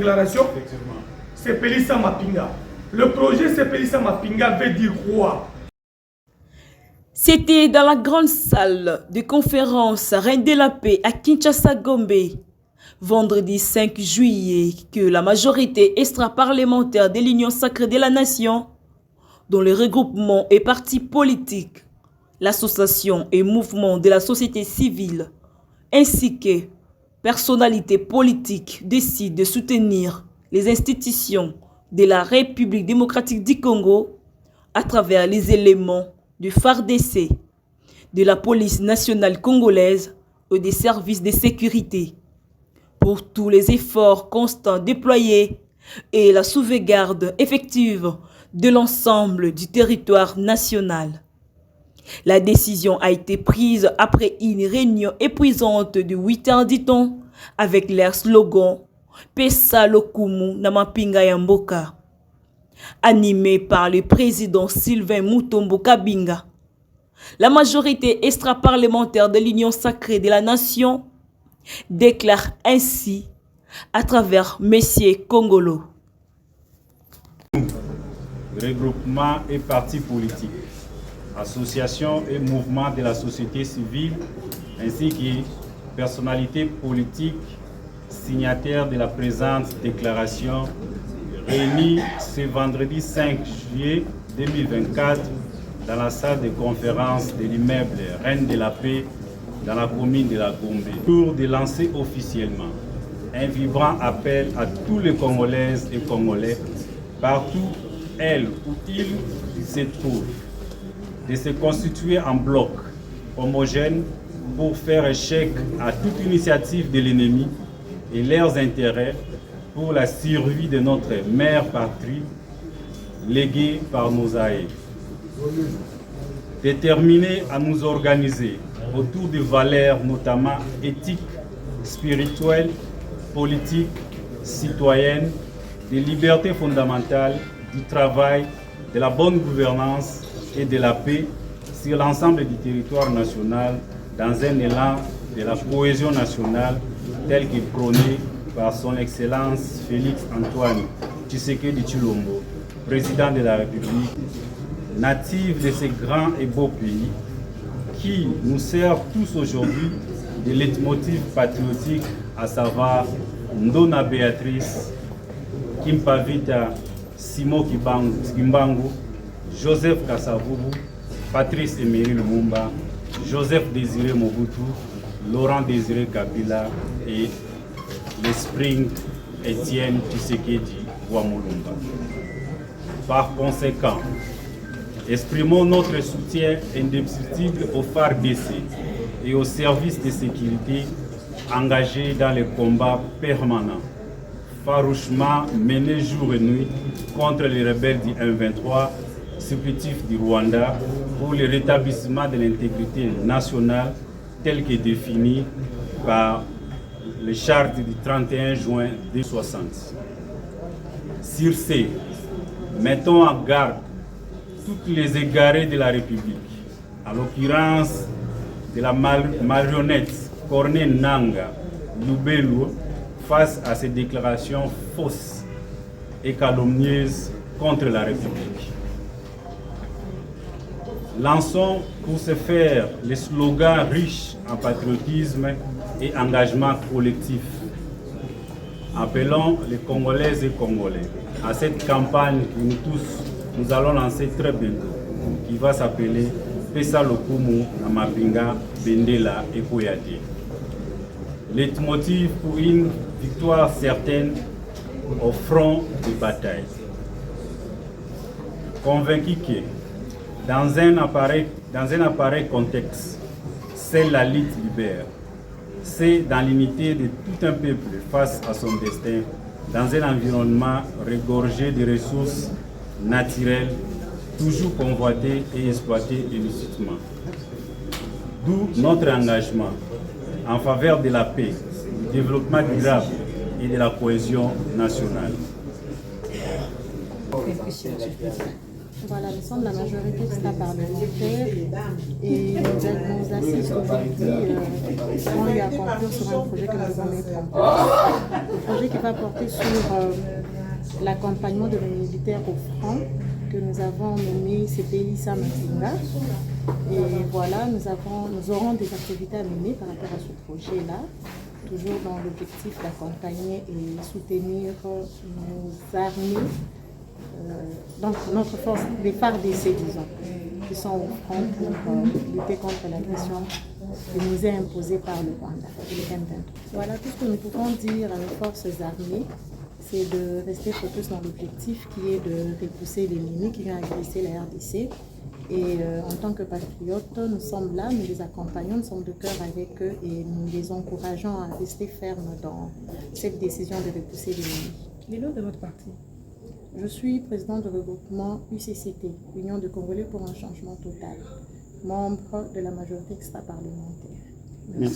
déclaration, c'est Pelissa Mapinga. Le projet c'est Pelissa Mapinga veut dire quoi? C'était dans la grande salle de conférence Reine de la Paix à Kinshasa Gombe, vendredi 5 juillet, que la majorité extra-parlementaire de l'Union sacrée de la Nation, dont le regroupement et partis politiques, l'association et mouvement de la société civile, ainsi que personnalités politiques, décident de soutenir les institutions de la République démocratique du Congo à travers les éléments du FARDC, de la police nationale congolaise et des services de sécurité, pour tous les efforts constants déployés et la sauvegarde effective de l'ensemble du territoire national. La décision a été prise après une réunion épuisante de 8 heures du temps avec leur slogan « Pesa Lokumu Namapinga Yamboka » animé par le président Sylvain Mutombo Kabinga. La majorité extra-parlementaire de l'Union sacrée de la Nation déclare ainsi à travers Messieurs Congolo. Regroupement et partis politiques, associations et mouvements de la société civile, ainsi que personnalités politiques signataires de la présente déclaration, réunis ce vendredi 5 juillet 2024 dans la salle de conférence de l'immeuble Reine de la Paix dans la commune de la Gombe, pour de lancer officiellement un vibrant appel à tous les Congolaises et Congolais, partout elles ou ils se trouvent, de se constituer en bloc homogène pour faire échec à toute initiative de l'ennemi et leurs intérêts pour la survie de notre mère patrie léguée par nos aïeux. Déterminés à nous organiser autour de valeurs notamment éthiques, spirituelles, politiques, citoyennes, des libertés fondamentales, du travail, de la bonne gouvernance et de la paix sur l'ensemble du territoire national dans un élan de la cohésion nationale tel qu'il prôné par son Excellence Félix Antoine Tshisekedi Tshilombo, président de la République, natif de ce grand et beau pays, qui nous sert tous aujourd'hui de leitmotiv patriotique, à savoir Ndona Béatrice, Kimpavita Simo Kimbangu, Joseph Kasavubu, Patrice Emery Lumumba, Joseph Désiré Mobutu, Laurent Désiré Kabila et l'esprit Étienne Tshisekedi Wamulumba. Par conséquent, exprimons notre soutien indéfectible au FARDC et aux services de sécurité engagés dans les combats permanents, farouchement menés jour et nuit contre les rebelles du M23, supplétifs du Rwanda, pour le rétablissement de l'intégrité nationale telle que définie par les chartes du 31 juin 1960. Sur ce, mettons en garde toutes les égarés de la République, à l'occurrence de la marionnette Corneille Nangaa Lubelu, face à ces déclarations fausses et calomnieuses contre la République. Lançons pour ce faire les slogans riches en patriotisme et engagement collectif. Appelons les Congolaises et Congolais à cette campagne que nous tous, nous allons lancer très bientôt, qui va s'appeler Pesa Lokumu Namapinga Bendela Ekoyate. Leitmotiv pour une victoire certaine au front de bataille. Convaincu que dans un appareil contexte, c'est la lutte libère. C'est dans l'unité de tout un peuple face à son destin, dans un environnement regorgé de ressources naturelles, toujours convoitées et exploitées illicitement. D'où notre engagement en faveur de la paix, du développement durable et de la cohésion nationale. Voilà, nous sommes la majorité extra-parlementaire et nous assistons aujourd'hui on lui a conclu sur un projet que nous allons mettre en place. Un projet qui va porter sur l'accompagnement de nos militaires au front que nous avons nommé Sepelisa Mapinga. Et voilà, nous aurons des activités à mener par rapport à ce projet-là, toujours dans l'objectif d'accompagner et soutenir nos armées. Donc notre force, les FARDC, disons, qui sont au front pour lutter contre l'agression qui nous est imposée par le Rwanda, le M23. Voilà tout ce que nous pouvons dire à nos forces armées, c'est de rester focus dans l'objectif qui est de repousser l'ennemi qui vient agresser la RDC. Et en tant que patriotes, nous sommes là, nous les accompagnons, nous sommes de cœur avec eux et nous les encourageons à rester fermes dans cette décision de repousser l'ennemi. Les noms de votre parti? Je suis présidente du regroupement UCCT, Union de Congolais pour un changement total, membre de la majorité extra-parlementaire.